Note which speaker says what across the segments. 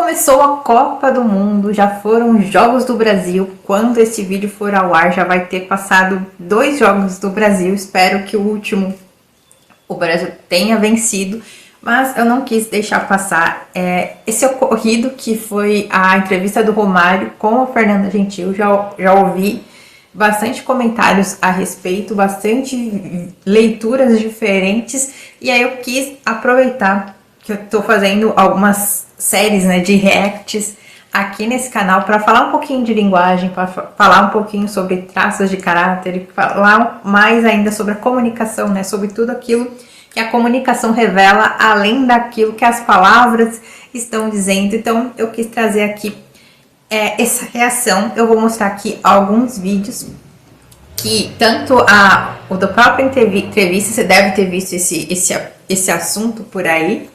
Speaker 1: Começou a Copa do Mundo, já foram os Jogos do Brasil. Quando esse vídeo for ao ar, já vai ter passado 2 Jogos do Brasil. Espero que o último, o Brasil tenha vencido, mas eu não quis deixar passar esse ocorrido que foi a entrevista do Romário com a Fernanda Gentil. Já ouvi bastante comentários a respeito, bastante leituras diferentes, e aí eu quis aproveitar que eu tô fazendo algumas séries, né, de reacts aqui nesse canal para falar um pouquinho de linguagem, para falar um pouquinho sobre traços de caráter e falar mais ainda sobre a comunicação, né, sobre tudo aquilo que a comunicação revela além daquilo que as palavras estão dizendo. Então eu quis trazer aqui essa reação. Eu vou mostrar aqui alguns vídeos que tanto o da própria entrevista, você deve ter visto esse assunto por aí,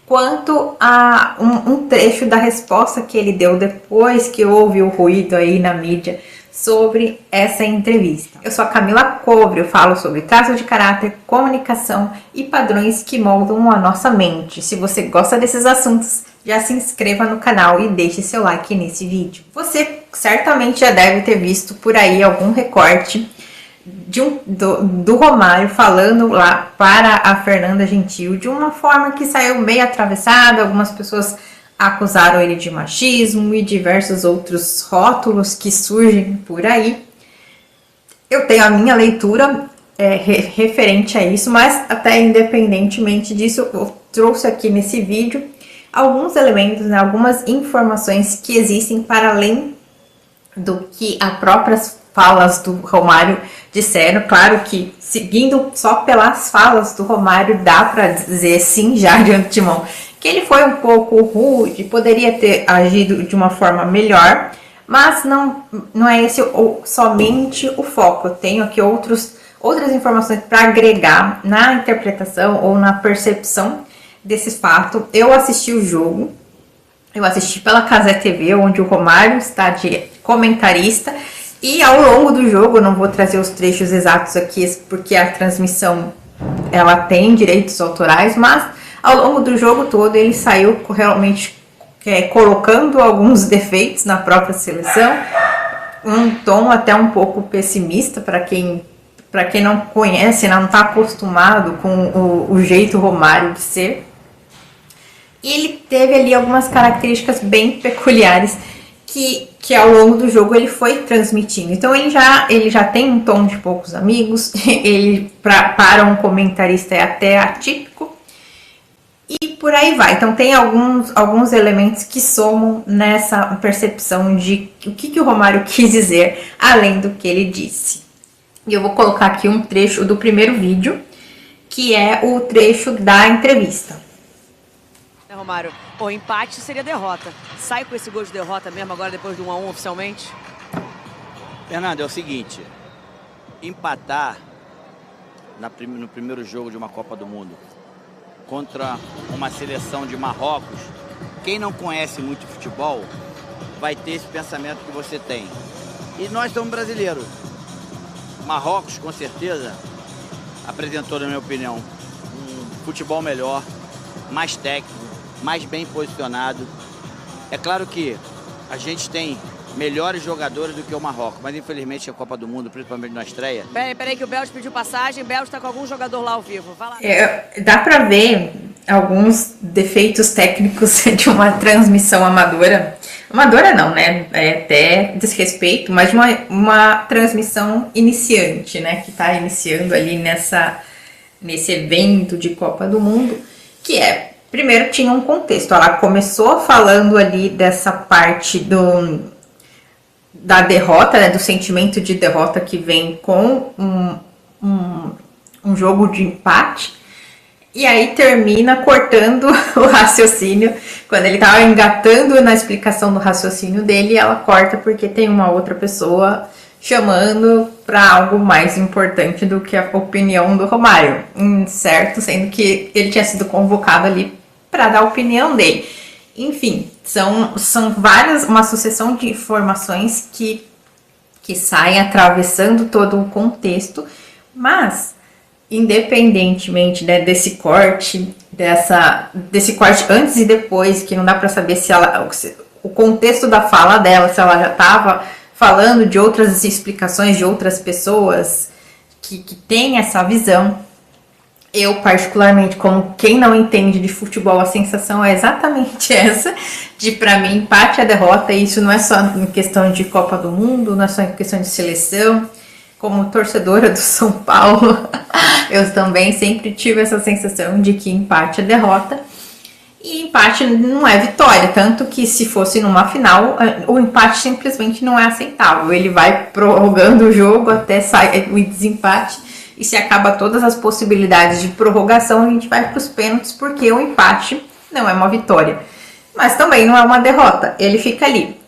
Speaker 1: quanto a um trecho da resposta que ele deu depois que houve o ruído aí na mídia sobre essa entrevista. Eu sou a Camila Cobre, eu falo sobre traços de caráter, comunicação e padrões que moldam a nossa mente. Se você gosta desses assuntos, já se inscreva no canal e deixe seu like nesse vídeo. Você certamente já deve ter visto por aí algum recorte do Romário falando lá para a Fernanda Gentil de uma forma que saiu meio atravessada. Algumas pessoas acusaram ele de machismo e diversos outros rótulos que surgem por aí. Eu tenho a minha leitura referente a isso, mas até independentemente disso, eu trouxe aqui nesse vídeo alguns elementos, né, algumas informações que existem para além do que as próprias falas do Romário disseram. Claro que, seguindo só pelas falas do Romário, dá para dizer sim, já de antemão, que ele foi um pouco rude, poderia ter agido de uma forma melhor, mas não é esse somente o foco. Eu tenho aqui outras informações para agregar na interpretação ou na percepção desse fato. Eu assisti o jogo, eu assisti pela Cazé TV, onde o Romário está de comentarista, e ao longo do jogo, eu não vou trazer os trechos exatos aqui, porque a transmissão ela tem direitos autorais, mas ao longo do jogo todo ele saiu realmente colocando alguns defeitos na própria seleção, um tom até um pouco pessimista para quem não conhece, não está acostumado com o jeito Romário de ser. E ele teve ali algumas características bem peculiares que ao longo do jogo ele foi transmitindo. Então ele já tem um tom de poucos amigos, ele para um comentarista é até atípico, e por aí vai. Então tem alguns elementos que somam nessa percepção de o que o Romário quis dizer, além do que ele disse. E eu vou colocar aqui um trecho do primeiro vídeo, que é o trecho da entrevista.
Speaker 2: Romário, o empate seria derrota. Sai com esse gol de derrota mesmo agora, depois do 1-1 oficialmente?
Speaker 3: Fernando, é o seguinte, empatar no primeiro jogo de uma Copa do Mundo contra uma seleção de Marrocos, quem não conhece muito futebol vai ter esse pensamento que você tem. E nós somos brasileiros. Marrocos, com certeza, apresentou, na minha opinião, um futebol melhor, mais técnico, mais bem posicionado. É claro que a gente tem melhores jogadores do que o Marrocos, mas infelizmente a Copa do Mundo, principalmente na estreia...
Speaker 2: Peraí que o Belge pediu passagem, o Belge tá com algum jogador lá ao vivo, vai lá.
Speaker 1: Dá pra ver alguns defeitos técnicos de uma transmissão amadora. Amadora não, né? É até desrespeito, mas de uma transmissão iniciante, né? Que tá iniciando ali nesse evento de Copa do Mundo, que primeiro tinha um contexto. Ela começou falando ali dessa parte da derrota, né, do sentimento de derrota que vem com um jogo de empate, e aí termina cortando o raciocínio. Quando ele estava engatando na explicação do raciocínio dele, ela corta porque tem uma outra pessoa chamando para algo mais importante do que a opinião do Romário, certo? Sendo que ele tinha sido convocado ali para dar a opinião dele. Enfim, são uma sucessão de informações que saem atravessando todo o contexto, mas independentemente, né, desse corte, desse corte antes e depois, que não dá pra saber o contexto da fala dela, se ela já estava falando de outras explicações de outras pessoas que têm essa visão. Eu, particularmente, como quem não entende de futebol, a sensação é exatamente essa, de, pra mim, empate é derrota, e isso não é só em questão de Copa do Mundo, não é só em questão de seleção. Como torcedora do São Paulo, eu também sempre tive essa sensação de que empate é derrota, e empate não é vitória, tanto que se fosse numa final, o empate simplesmente não é aceitável. Ele vai prorrogando o jogo até sair o desempate, e se acaba todas as possibilidades de prorrogação, a gente vai para os pênaltis, porque o empate não é uma vitória. Mas também não é uma derrota, ele fica ali.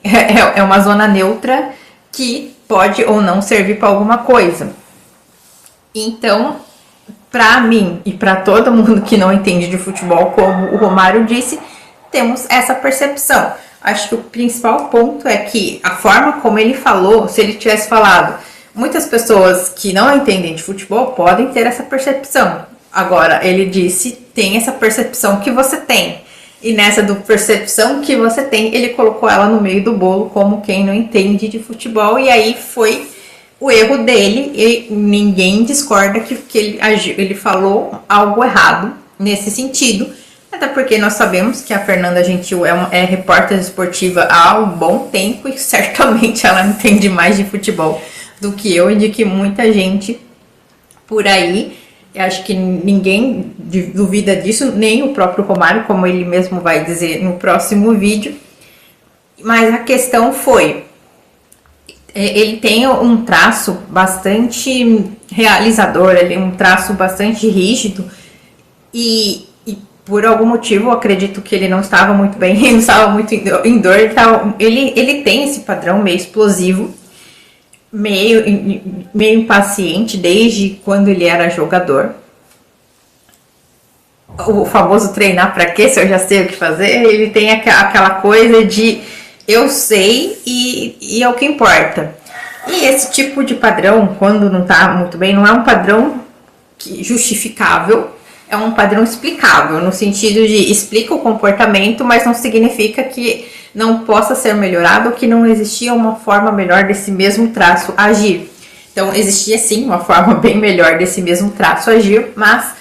Speaker 1: É uma zona neutra que pode ou não servir para alguma coisa. Então, para mim e para todo mundo que não entende de futebol, como o Romário disse, temos essa percepção. Acho que o principal ponto é que a forma como ele falou, se ele tivesse falado, muitas pessoas que não entendem de futebol podem ter essa percepção. Agora, ele disse, tem essa percepção que você tem. E nessa do percepção que você tem, ele colocou ela no meio do bolo como quem não entende de futebol. E aí foi o erro dele, e ninguém discorda que ele falou algo errado nesse sentido. Até porque nós sabemos que a Fernanda Gentil é repórter esportiva há um bom tempo, e certamente ela entende mais de futebol do que eu e de que muita gente por aí. Eu acho que ninguém duvida disso, nem o próprio Romário, como ele mesmo vai dizer no próximo vídeo. Mas a questão foi, ele tem um traço bastante realizador, ele tem um traço bastante rígido, e por algum motivo eu acredito que ele não estava muito bem, ele não estava muito em dor, ele tem esse padrão meio explosivo, meio impaciente desde quando ele era jogador. O famoso treinar pra quê, se eu já sei o que fazer. Ele tem aquela coisa de eu sei e é o que importa. E esse tipo de padrão, quando não tá muito bem, não é um padrão justificável, é um padrão explicável, no sentido de explica o comportamento, mas não significa que não possa ser melhorado ou que não existia uma forma melhor desse mesmo traço agir. Então, existia sim uma forma bem melhor desse mesmo traço agir, mas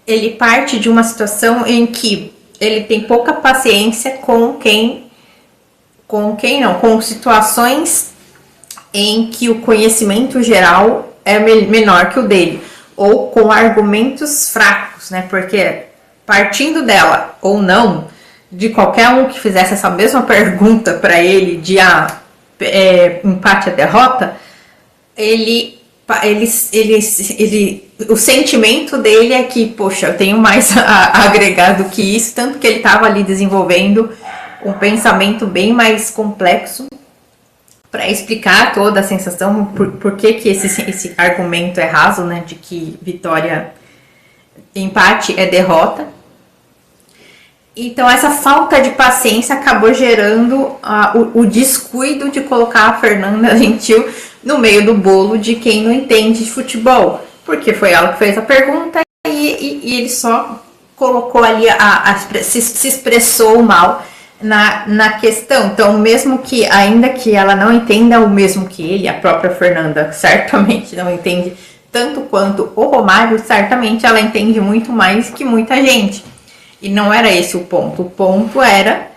Speaker 1: ele parte de uma situação em que ele tem pouca paciência com situações em que o conhecimento geral é menor que o dele, ou com argumentos fracos, né? Porque partindo dela ou não, de qualquer um que fizesse essa mesma pergunta para ele de empate a derrota, o sentimento dele é que, poxa, eu tenho mais a agregar do que isso, tanto que ele estava ali desenvolvendo um pensamento bem mais complexo para explicar toda a sensação, por que esse argumento é raso, né, de que empate é derrota. Então, essa falta de paciência acabou gerando o descuido de colocar a Fernanda Gentil no meio do bolo de quem não entende de futebol. Porque foi ela que fez a pergunta e ele só colocou ali, se expressou mal na questão. Então, mesmo que, ainda que ela não entenda o mesmo que ele, a própria Fernanda certamente não entende tanto quanto o Romário, certamente ela entende muito mais que muita gente. E não era esse o ponto. O ponto era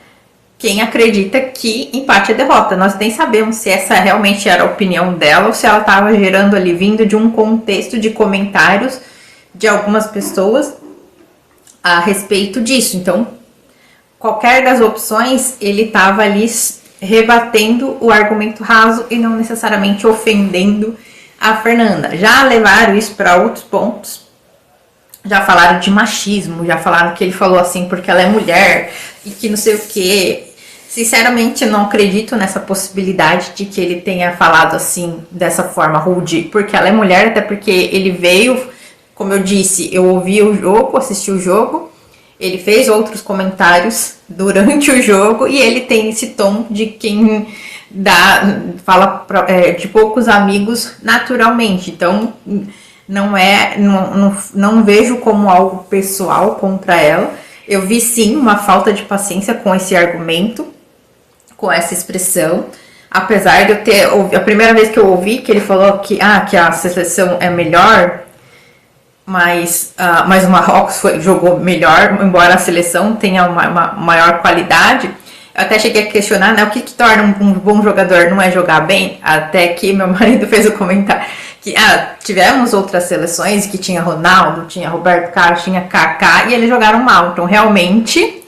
Speaker 1: quem acredita que empate é derrota. Nós nem sabemos se essa realmente era a opinião dela ou se ela estava gerando ali, vindo de um contexto de comentários de algumas pessoas a respeito disso. Então, qualquer das opções, ele estava ali rebatendo o argumento raso e não necessariamente ofendendo a Fernanda. Já levaram isso para outros pontos. Já falaram de machismo, já falaram que ele falou assim porque ela é mulher e que não sei o que. Sinceramente, eu não acredito nessa possibilidade de que ele tenha falado assim, dessa forma rude, porque ela é mulher, até porque ele veio, como eu disse, eu ouvi o jogo, assisti o jogo, ele fez outros comentários durante o jogo e ele tem esse tom de quem fala de poucos amigos naturalmente. Então, Não vejo como algo pessoal contra ela. Eu vi sim uma falta de paciência com esse argumento, com essa expressão. Apesar de eu ter... A primeira vez que eu ouvi que ele falou que a seleção é melhor, mas o Marrocos jogou melhor, embora a seleção tenha uma maior qualidade. Eu até cheguei a questionar, né, o que torna um bom jogador, não é jogar bem? Até que meu marido fez o comentário que tivemos outras seleções que tinha Ronaldo, tinha Roberto Carlos, tinha Kaká e eles jogaram mal. Então realmente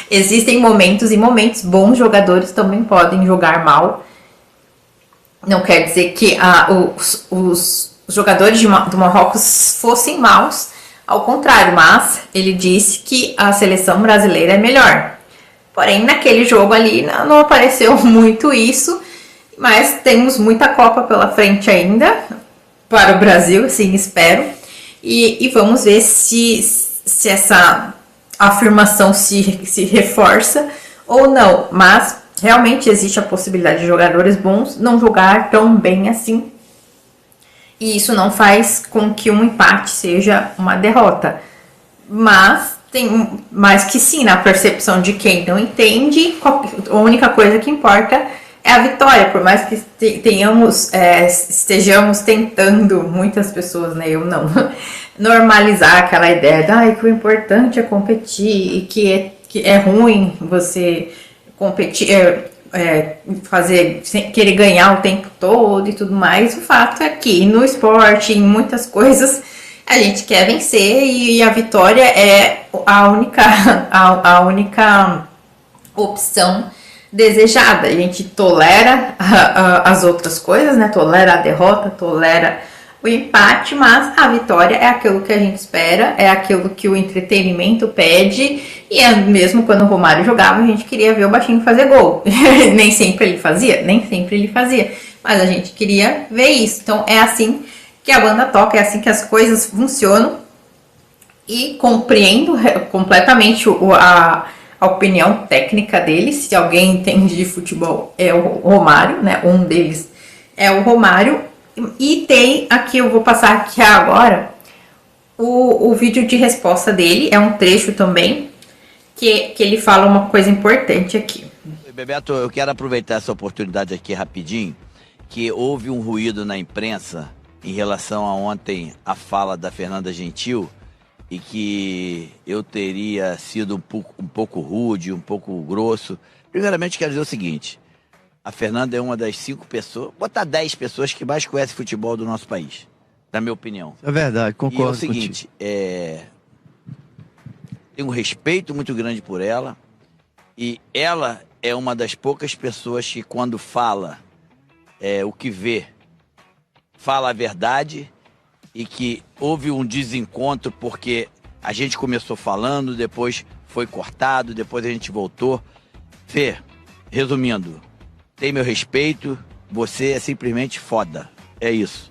Speaker 1: existem momentos e momentos. Bons jogadores também podem jogar mal. Não quer dizer que os jogadores do Marrocos fossem maus, ao contrário, mas ele disse que a seleção brasileira é melhor. Porém, naquele jogo ali não apareceu muito isso, mas temos muita Copa pela frente ainda para o Brasil, assim espero. E vamos ver se essa afirmação se reforça ou não. Mas realmente existe a possibilidade de jogadores bons não jogar tão bem assim. E isso não faz com que um empate seja uma derrota. Mas que sim, na percepção de quem não entende, a única coisa que importa é a vitória. Por mais que estejamos tentando, muitas pessoas, né, eu não, normalizar aquela ideia de que o importante é competir e que é ruim você competir, querer ganhar o tempo todo e tudo mais. O fato é que no esporte, em muitas coisas, a gente quer vencer e a vitória é a única opção desejada. A gente tolera as outras coisas, né? Tolera a derrota, tolera o empate, mas a vitória é aquilo que a gente espera, é aquilo que o entretenimento pede. E mesmo quando o Romário jogava, a gente queria ver o baixinho fazer gol. Nem sempre ele fazia, mas a gente queria ver isso. Então é assim que a banda toca, é assim que as coisas funcionam. E compreendo completamente a opinião técnica deles. Se alguém entende de futebol, é o Romário, né? Um deles é o Romário. E tem aqui, eu vou passar aqui agora o vídeo de resposta dele. É um trecho também que ele fala uma coisa importante aqui.
Speaker 3: Bebeto, eu quero aproveitar essa oportunidade aqui rapidinho, que houve um ruído na imprensa em relação a ontem a fala da Fernanda Gentil, e que eu teria sido um pouco rude, um pouco grosso. Primeiramente, quero dizer o seguinte: a Fernanda é uma das 5 pessoas, botar 10 pessoas que mais conhecem futebol do nosso país, na minha opinião.
Speaker 4: É verdade, concordo.
Speaker 3: E é o seguinte, tenho um respeito muito grande por ela, e ela é uma das poucas pessoas que, quando fala o que vê, fala a verdade. E que houve um desencontro porque a gente começou falando, depois foi cortado, depois a gente voltou. Fê, resumindo, tem meu respeito, você é simplesmente foda, é isso.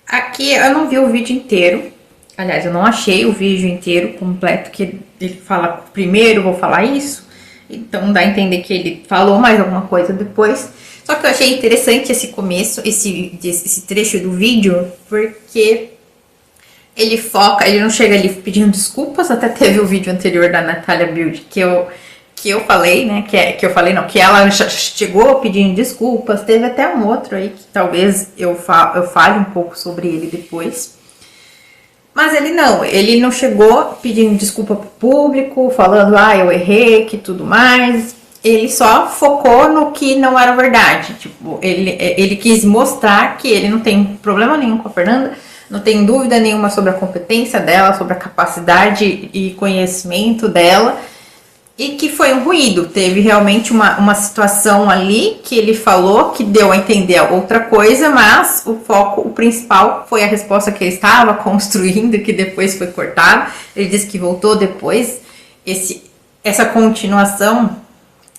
Speaker 1: Aqui eu não vi o vídeo inteiro, aliás, eu não achei o vídeo inteiro completo, que ele fala primeiro, vou falar isso, então dá a entender que ele falou mais alguma coisa depois. Só que eu achei interessante esse começo, esse trecho do vídeo, porque ele foca, ele não chega ali pedindo desculpas. Até teve o vídeo anterior da Natália Build que eu falei, né, que ela chegou pedindo desculpas. Teve até um outro aí que talvez eu fale um pouco sobre ele depois. Mas ele não chegou pedindo desculpa pro público, falando, eu errei, que tudo mais. Ele só focou no que não era verdade. Tipo, ele quis mostrar que ele não tem problema nenhum com a Fernanda, não tem dúvida nenhuma sobre a competência dela, sobre a capacidade e conhecimento dela, e que foi um ruído. Teve realmente uma situação ali que ele falou que deu a entender outra coisa, mas o principal foi a resposta que ele estava construindo, que depois foi cortada. Ele disse que voltou depois. Essa continuação,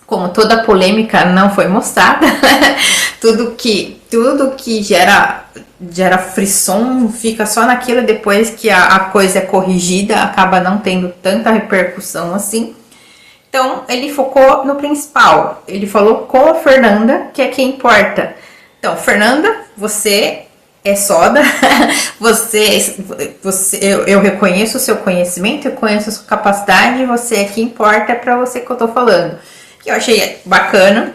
Speaker 1: como toda polêmica, não foi mostrada. tudo que gera frisson fica só naquilo, depois que a coisa é corrigida, acaba não tendo tanta repercussão assim. Então, ele focou no principal. Ele falou com a Fernanda, que é quem importa. Então, Fernanda, você é soda. Eu reconheço o seu conhecimento, eu conheço a sua capacidade, você é que importa, é pra você que eu tô falando. E eu achei bacana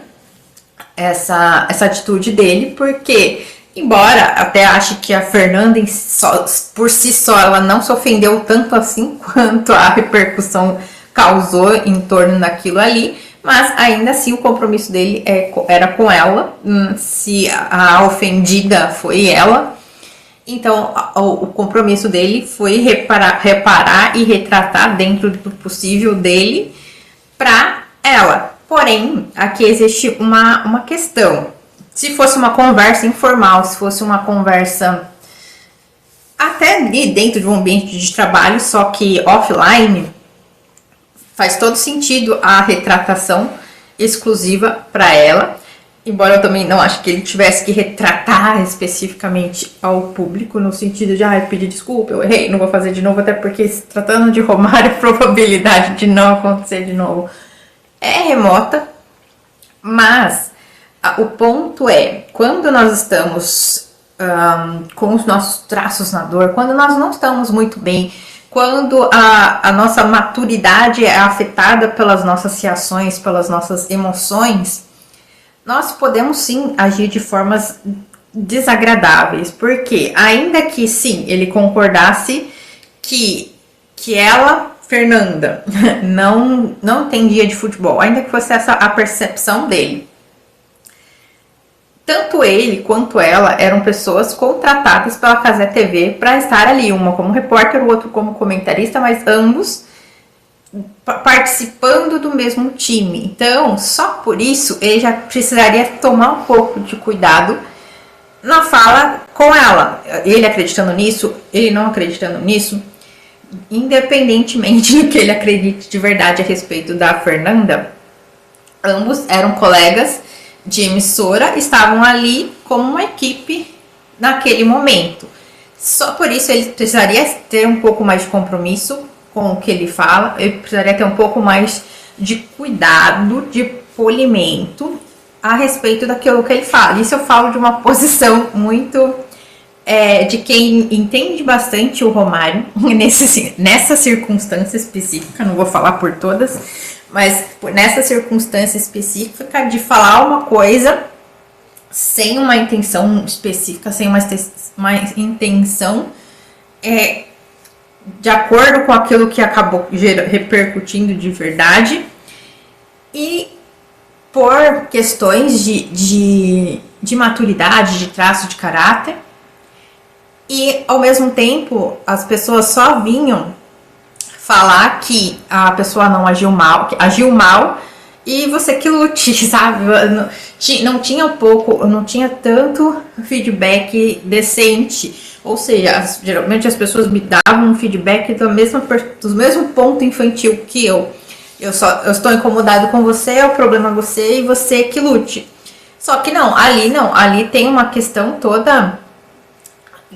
Speaker 1: essa atitude dele, porque embora até ache que a Fernanda por si só ela não se ofendeu tanto assim quanto a repercussão causou em torno daquilo ali, mas ainda assim o compromisso dele era com ela, se a ofendida foi ela. Então o compromisso dele foi reparar e retratar dentro do possível dele para ela. Porém, aqui existe uma questão. Se fosse uma conversa informal, se fosse uma conversa até dentro de um ambiente de trabalho, só que offline, faz todo sentido a retratação exclusiva para ela. Embora eu também não acho que ele tivesse que retratar especificamente ao público, no sentido de, eu pedi desculpa, eu errei, não vou fazer de novo, até porque se tratando de Romário, a probabilidade de não acontecer de novo é remota. Mas o ponto é, quando nós estamos com os nossos traços na dor, quando nós não estamos muito bem, quando a nossa maturidade é afetada pelas nossas reações, pelas nossas emoções, nós podemos sim agir de formas desagradáveis, porque ainda que sim, ele concordasse que ela, Fernanda, não entendia de futebol, ainda que fosse essa a percepção dele, tanto ele quanto ela eram pessoas contratadas pela Cazé TV para estar ali, uma como repórter, o outro como comentarista, mas ambos participando do mesmo time. Então, só por isso, ele já precisaria tomar um pouco de cuidado na fala com ela. Ele acreditando nisso, ele não acreditando nisso, independentemente do que ele acredite de verdade a respeito da Fernanda, ambos eram colegas de emissora, estavam ali como uma equipe naquele momento. Só por isso ele precisaria ter um pouco mais de compromisso com o que ele fala, ele precisaria ter um pouco mais de cuidado, de polimento a respeito daquilo que ele fala. Isso eu falo de uma posição muito de quem entende bastante o Romário, nessa circunstância específica, não vou falar por todas, mas nessa circunstância específica de falar uma coisa sem uma intenção específica, sem uma intenção de acordo com aquilo que acabou repercutindo de verdade, e por questões de maturidade, de traço de caráter, e ao mesmo tempo as pessoas só vinham falar que a pessoa não agiu mal, que agiu mal, e você que lute, sabe? Não tinha tanto feedback decente. Ou seja, geralmente as pessoas me davam um feedback do mesmo ponto infantil que eu. Eu estou incomodado com você, é o problema você e você que lute. Só que ali tem uma questão toda.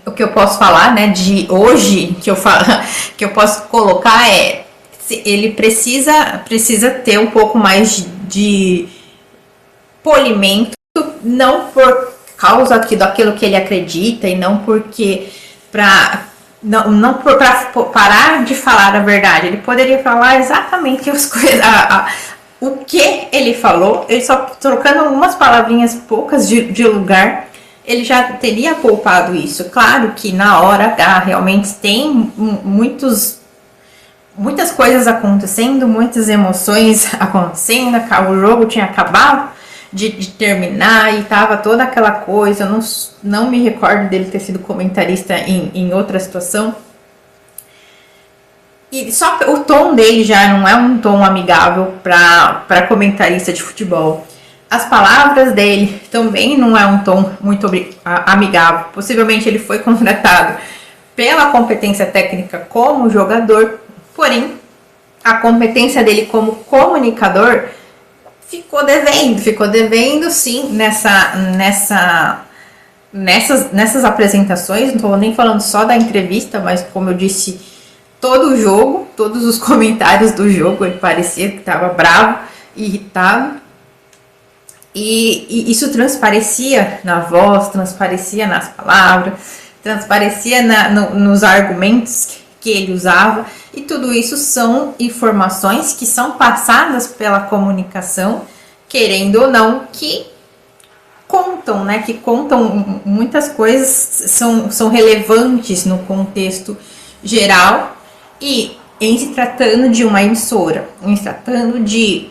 Speaker 1: O que eu posso falar, né, de hoje, que eu posso colocar ele precisa ter um pouco mais de polimento, não por causa daquilo que ele acredita, e não porque não para parar de falar a verdade. Ele poderia falar exatamente o que ele falou, ele só trocando algumas palavrinhas poucas de lugar, ele já teria poupado isso. Claro que na hora H realmente tem muitas coisas acontecendo, muitas emoções acontecendo, o jogo tinha acabado de terminar e tava toda aquela coisa. Eu não me recordo dele ter sido comentarista em outra situação. E só o tom dele já não é um tom amigável para comentarista de futebol. As palavras dele também não é um tom muito amigável. Possivelmente ele foi contratado pela competência técnica como jogador, porém a competência dele como comunicador ficou devendo sim nessas apresentações. Não estou nem falando só da entrevista, mas como eu disse, todo o jogo, todos os comentários do jogo, ele parecia que estava bravo, irritado. E isso transparecia na voz, transparecia nas palavras, transparecia nos argumentos que ele usava, e tudo isso são informações que são passadas pela comunicação, querendo ou não, que contam, né? Que contam muitas coisas, são relevantes no contexto geral, e em se tratando de uma emissora, em se tratando de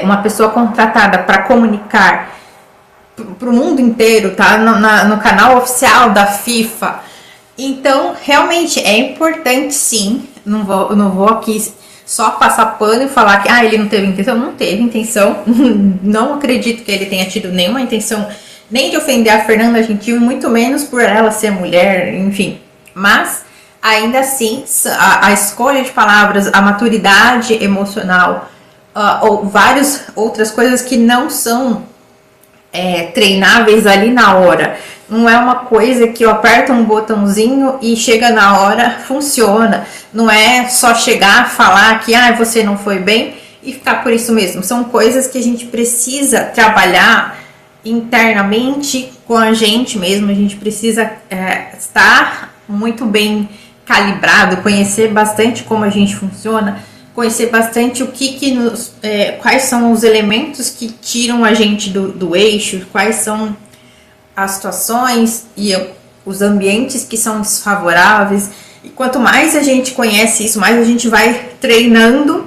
Speaker 1: uma pessoa contratada para comunicar para o mundo inteiro, tá? No canal oficial da FIFA. Então, realmente é importante, sim. Não vou aqui só passar pano e falar que ele não teve intenção. Não teve intenção. Não acredito que ele tenha tido nenhuma intenção nem de ofender a Fernanda Gentil, muito menos por ela ser mulher, enfim. Mas, ainda assim, a escolha de palavras, a maturidade emocional, ou várias outras coisas que não são treináveis ali na hora. Não é uma coisa que eu aperto um botãozinho e chega na hora, funciona. Não é só chegar, falar que você não foi bem e ficar por isso mesmo. São coisas que a gente precisa trabalhar internamente com a gente mesmo. A gente precisa estar muito bem calibrado, conhecer bastante como a gente funciona, conhecer bastante o quais são os elementos que tiram a gente do eixo, quais são as situações e os ambientes que são desfavoráveis. E quanto mais a gente conhece isso, mais a gente vai treinando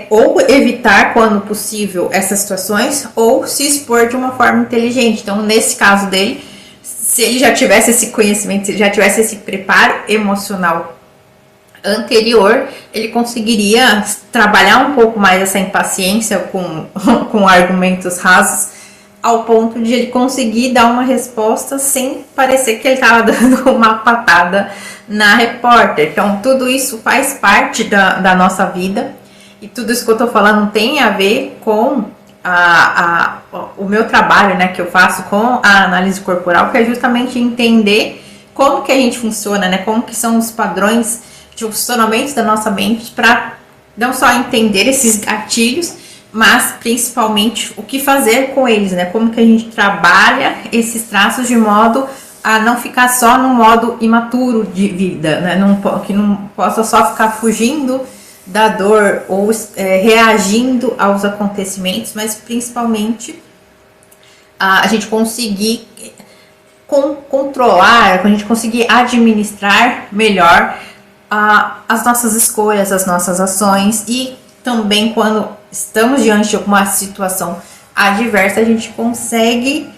Speaker 1: ou evitar, quando possível, essas situações, ou se expor de uma forma inteligente. Então, nesse caso dele, se ele já tivesse esse conhecimento, se ele já tivesse esse preparo emocional anterior, ele conseguiria trabalhar um pouco mais essa impaciência com argumentos rasos, ao ponto de ele conseguir dar uma resposta sem parecer que ele estava dando uma patada na repórter. Então, tudo isso faz parte da nossa vida, e tudo isso que eu estou falando tem a ver com o meu trabalho, né, que eu faço com a análise corporal, que é justamente entender como que a gente funciona, né, como que são os padrões de funcionamento da nossa mente, para não só entender esses gatilhos, mas principalmente o que fazer com eles, né? Como que a gente trabalha esses traços de modo a não ficar só no modo imaturo de vida, né? Que não possa só ficar fugindo da dor ou reagindo aos acontecimentos, mas principalmente a gente conseguir controlar, a gente conseguir administrar melhor as nossas escolhas, as nossas ações, e também quando estamos diante de alguma situação adversa, a gente consegue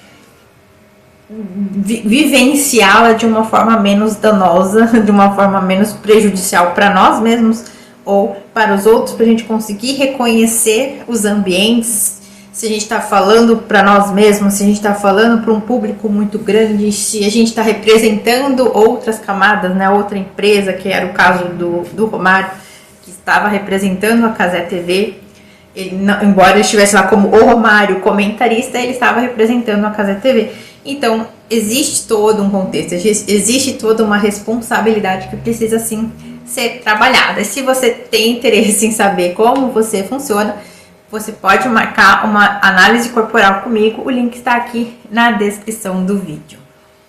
Speaker 1: vivenciá-la de uma forma menos danosa, de uma forma menos prejudicial para nós mesmos ou para os outros, para a gente conseguir reconhecer os ambientes, se a gente está falando para nós mesmos, se a gente está falando para um público muito grande, se a gente está representando outras camadas, né? Outra empresa, que era o caso do Romário, que estava representando a Cazé TV. Embora ele estivesse lá como o Romário comentarista, ele estava representando a Cazé TV. Então, existe todo um contexto, existe toda uma responsabilidade que precisa, sim, ser trabalhada. Se você tem interesse em saber como você funciona, você pode marcar uma análise corporal comigo. O link está aqui na descrição do vídeo.